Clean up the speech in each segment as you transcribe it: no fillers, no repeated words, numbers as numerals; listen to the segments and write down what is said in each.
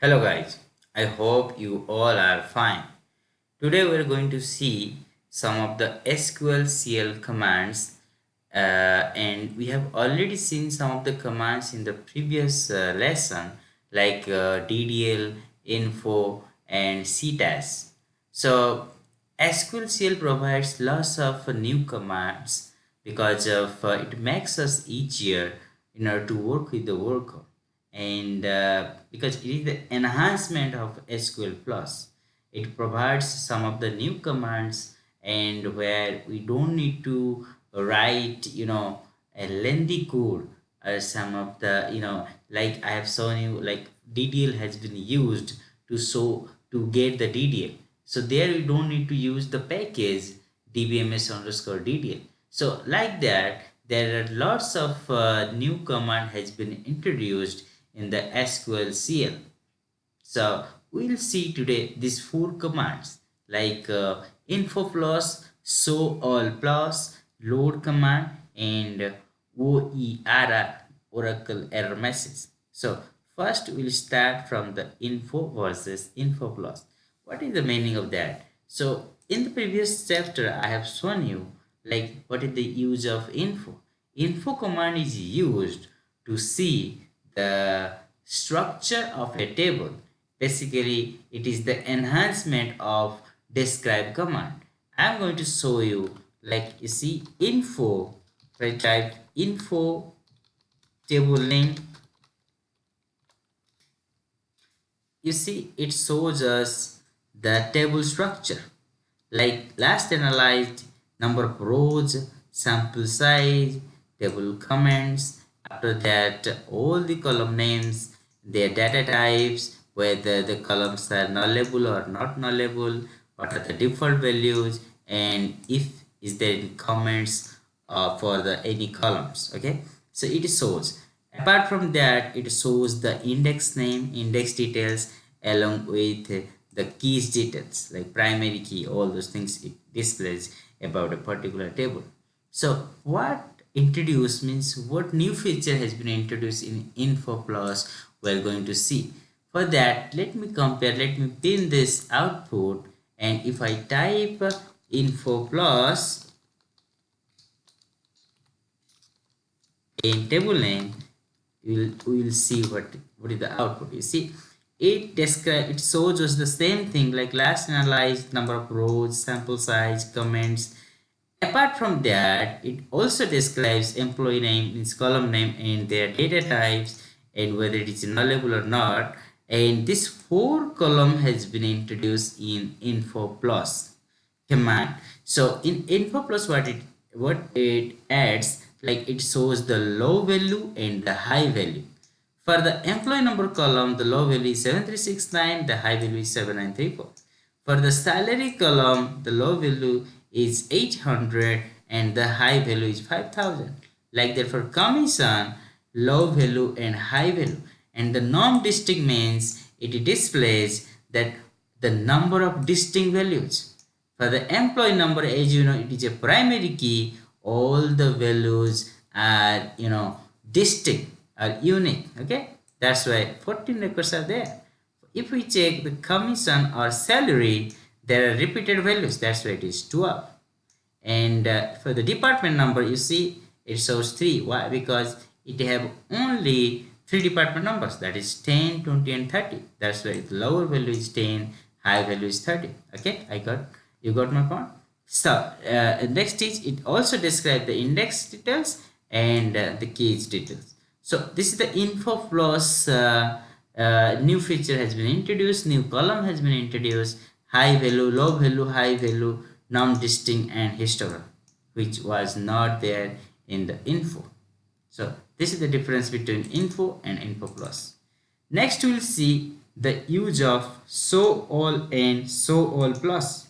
Hello guys, I hope you all are fine. Today we are going to see some of the SQLCL commands and we have already seen some of the commands in the previous lesson like DDL, info and CTAS. So SQLCL provides lots of new commands because of it makes us easier in order to work with the worker and because it is the enhancement of SQL plus. It provides some of the new commands and where we don't need to write a lengthy code or some of the like I have shown you, like DDL has been used to get the DDL. So there we don't need to use the package dbms underscore DDL. So like that, there are lots of new command has been introduced in the SQLCL. So we'll see today these four commands like info plus, show all plus, load command, and OERR, Oracle error message. So first we'll start from the info versus info plus. What is the meaning of that? So in the previous chapter I have shown you like what is the use of info. Info command is used to see the structure of a table. Basically, it is the enhancement of describe command. I'm going to show you, like you see info. If I type info table name, you see it shows us the table structure like last analyzed, number of rows, sample size, table comments. After that, all the column names, their data types, whether the columns are nullable or not nullable, what are the default values, and if is there any comments for the any columns. Okay, so it shows. Apart from that, it shows the index name, index details, along with the keys details like primary key, all those things it displays about a particular table. So what introduced means what new feature has been introduced in info plus we're going to see. For that, let me compare, let me pin this output, and if I type info plus in table name, we will see what is the output. You see it shows us the same thing like last analyzed, number of rows, sample size, comments. Apart from that, it also describes employee name, means column name, and their data types and whether it is nullable or not. And this four column has been introduced in info plus command. So in info plus, what it adds, like it shows the low value and the high value. For the employee number column, the low value is 7369, the high value is 7934. For the salary column, the low value is 800 and the high value is 5000. Like that for commission, low value and high value. And the non-distinct means it displays that the number of distinct values. For the employee number, as you know, it is a primary key. All the values are, distinct, are unique. Okay, that's why 14 records are there. If we check the commission or salary, there are repeated values. That's why it is 12. And for the department number, you see it shows 3. Why? Because it have only 3 department numbers, that is 10, 20 and 30. That's why the lower value is 10, high value is 30. Okay, you got my point. So next is it also describes the index details and the keys details. So this is the info plus new feature has been introduced, new column has been introduced, high value, low value, high value, non-distinct and histogram, which was not there in the info. So this is the difference between info and info plus. Next we will see the use of show all and show all plus.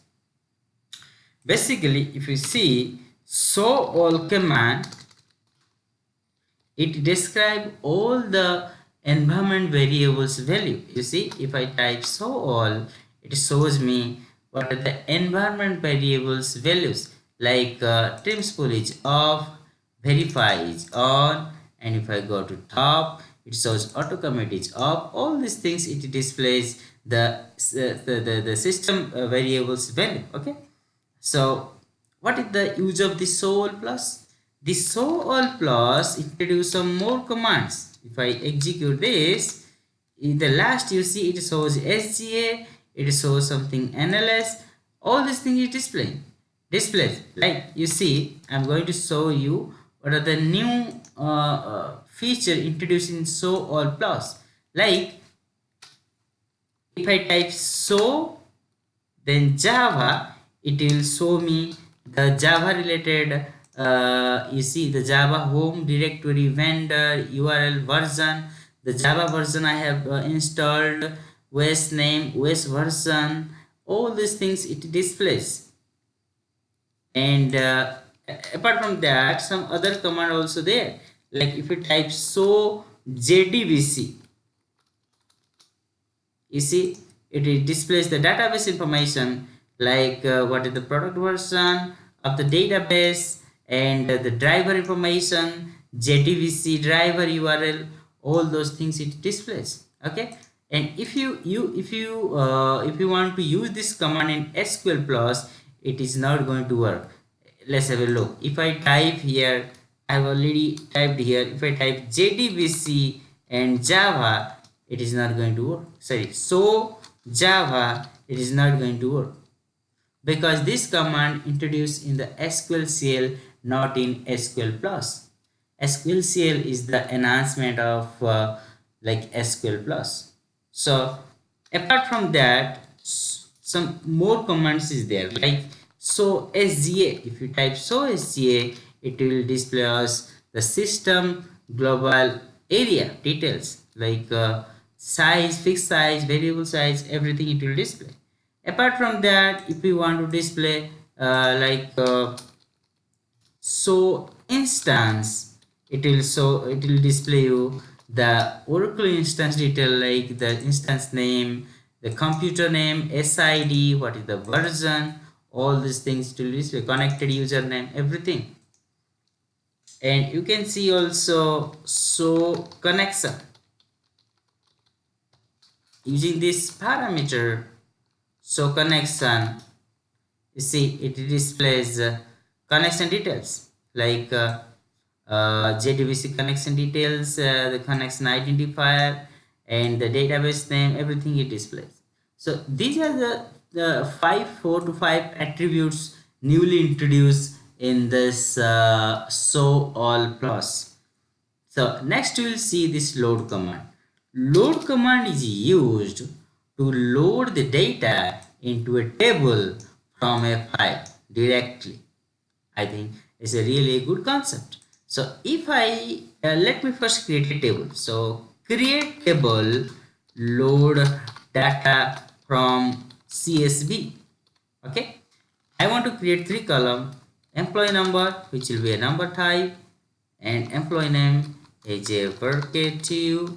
Basically, if you see show all command, it describes all the environment variables value. You see, if I type show all, it shows me what are the environment variables values like trim spool is off, verify is on, and if I go to top, it shows auto commit is off. All these things it displays the system variables value. Okay, so what is the use of the Soall plus? The Soall plus introduce some more commands. If I execute this, in the last you see it shows SGA, it shows something NLS, all these things is displays. Like you see, I'm going to show you what are the new feature introduced in Soall plus. Like if I type so then Java, it will show me the Java related you see the Java home directory, vendor, URL, version, the Java version I have installed, OS name, OS version, all these things it displays. And apart from that, some other command also there, like if you type so JDBC, you see it displays the database information, like what is the product version of the database, and the driver information, JDBC driver URL, all those things it displays. Okay, and if you want to use this command in SQL plus, it is not going to work. Let's have a look. If I type here, I have already typed here, if I type JDBC and Java, it is not going to work. Sorry, so Java, it is not going to work, because this command introduced in the SQLCL, not in SQL plus. SQLCL is the enhancement of like SQL plus. So apart from that, some more commands is there, like so SGA. If you type so SGA, it will display us the system global area details, like size, fixed size, variable size, everything it will display. Apart from that, if we want to display so instance, it will display you the Oracle instance detail, like the instance name, the computer name, SID, what is the version, all these things to display, connected username, everything. And you can see also so connection. Using this parameter so connection, you see it displays connection details, like JDBC connection details, the connection identifier, and the database name, everything it displays. So these are the 4 to 5 attributes newly introduced in this Soall plus. So next we will see this load command. Load command is used to load the data into a table from a file directly. I think it's a really good concept. So if I let me first create a table. So create table, load data from CSV. Okay, I want to create 3 columns: employee number, which will be a number type, and employee name is a vacative,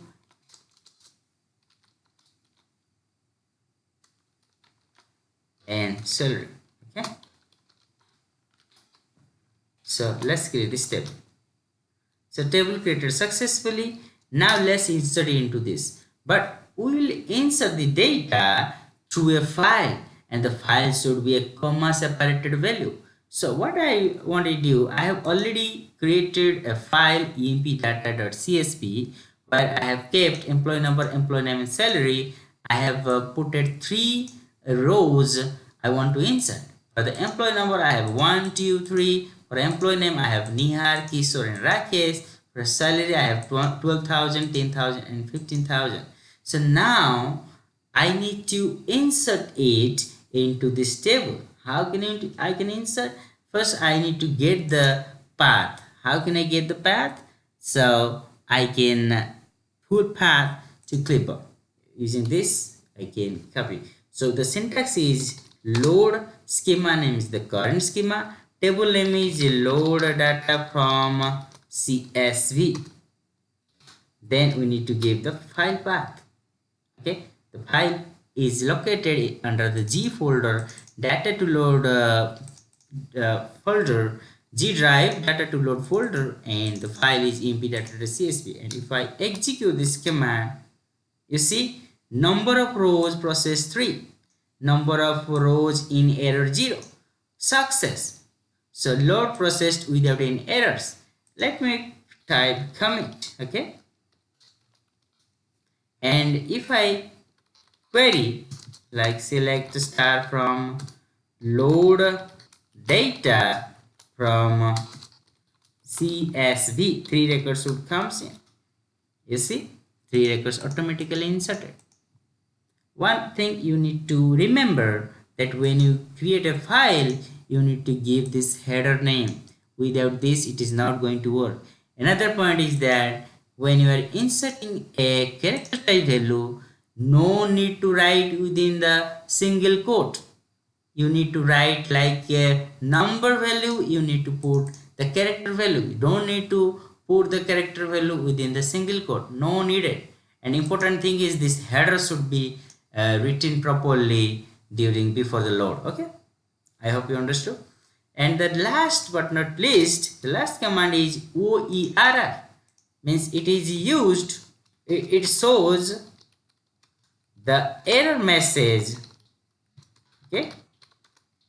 and salary. Okay, so let's create this table. So table created successfully. Now let's insert it into this, but we will insert the data through a file, and the file should be a comma separated value. So what I want to do, I have already created a file empdata.csv where I have kept employee number, employee name, and salary. I have put 3 rows I want to insert. For the employee number, I have 1, 2, 3. For employee name, I have Nihar, Kishore, and Rakesh. For salary, I have 12,000, 10,000, and 15,000. So now I need to insert it into this table. How can I can insert? First, I need to get the path. How can I get the path? So I can put path to clipboard. Using this, I can copy. So the syntax is load schema name is the current schema. Table name is load data from CSV. Then we need to give the file path. Okay, the file is located under the G folder, data to load folder. G drive data to load folder, and the file is emp.csv. And if I execute this command, you see number of rows process 3, number of rows in error 0, success. So load processed without any errors. Let me type commit, okay? And if I query like select star from load data from CSV, 3 records would come in. You see 3 records automatically inserted. One thing you need to remember that when you create a file, you need to give this header name. Without this, it is not going to work. Another point is that when you are inserting a character type value, no need to write within the single quote. You need to write like a number value, you need to put the character value. You don't need to put the character value within the single quote. No needed. An important thing is this header should be written properly before the load. Okay, I hope you understood. And the last but not least, the last command is OERR. Means it is used, it shows the error message, okay,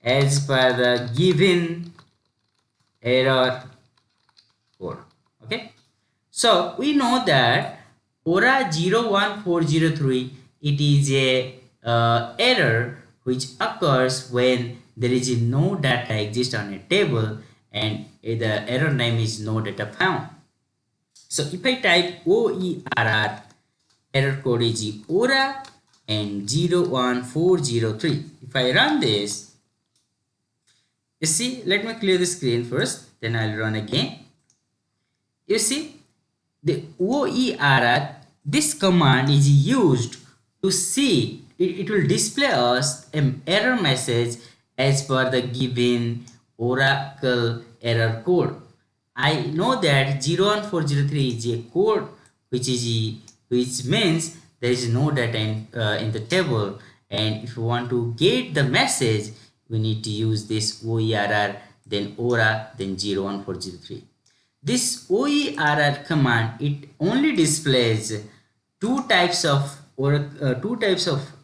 as per the given error code. Okay, so we know that OERR 01403, it is a error which occurs when there is no data exist on a table and the error name is no data found. So if I type OERR, error code is OERR and 01403. If I run this, you see, let me clear the screen first, then I'll run again. You see, the OERR, this command is used to see, it will display us an error message as per the given Oracle error code. I know that 01403 is a code which means there is no data in the table, and if you want to get the message, we need to use this OERR, then OERR, then 01403. This OERR command, it only displays two types of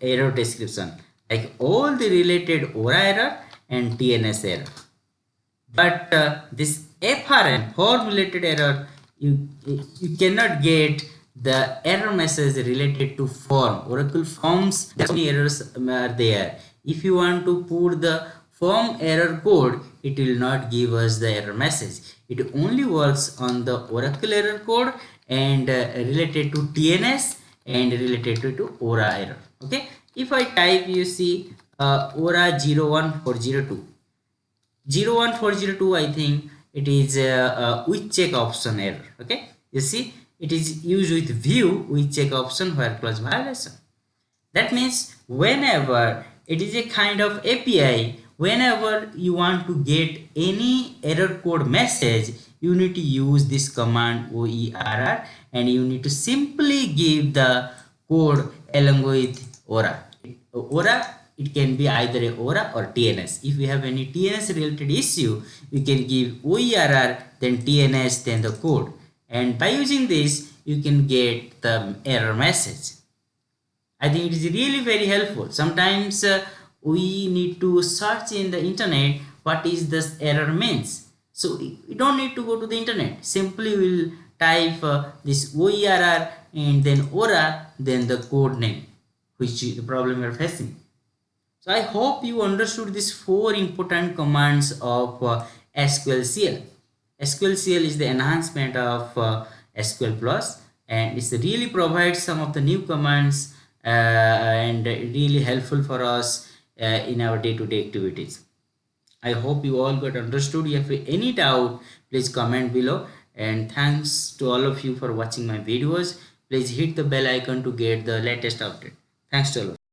error description, like all the related OERR error and TNS error. But this FRM, formulated error, you cannot get the error message related to form. Oracle forms, that's many errors are there. If you want to put the form error code, it will not give us the error message. It only works on the Oracle error code and related to TNS and related to OERR error. Okay, if I type, you see OERR 01402. 01402, I think it is with check option error. Okay, you see, it is used with view with check option where clause violation. That means whenever it is a kind of API, whenever you want to get any error code message, you need to use this command OERR, and you need to simply give the code along with OERR. OERR, it can be either a OERR or TNS. If you have any TNS related issue, you can give OERR, then TNS, then the code. And by using this, you can get the error message. I think it is really very helpful. Sometimes we need to search in the internet what is this error means. So we don't need to go to the internet. Simply we'll type this OERR and then OERR, then the code name, which is the problem we are facing. So I hope you understood these 4 important commands of SQLCL. SQLCL is the enhancement of SQL Plus, and it really provides some of the new commands and really helpful for us in our day-to-day activities. I hope you all got understood. If you have any doubt, please comment below, and thanks to all of you for watching my videos. Please hit the bell icon to get the latest update. Thanks to all of you.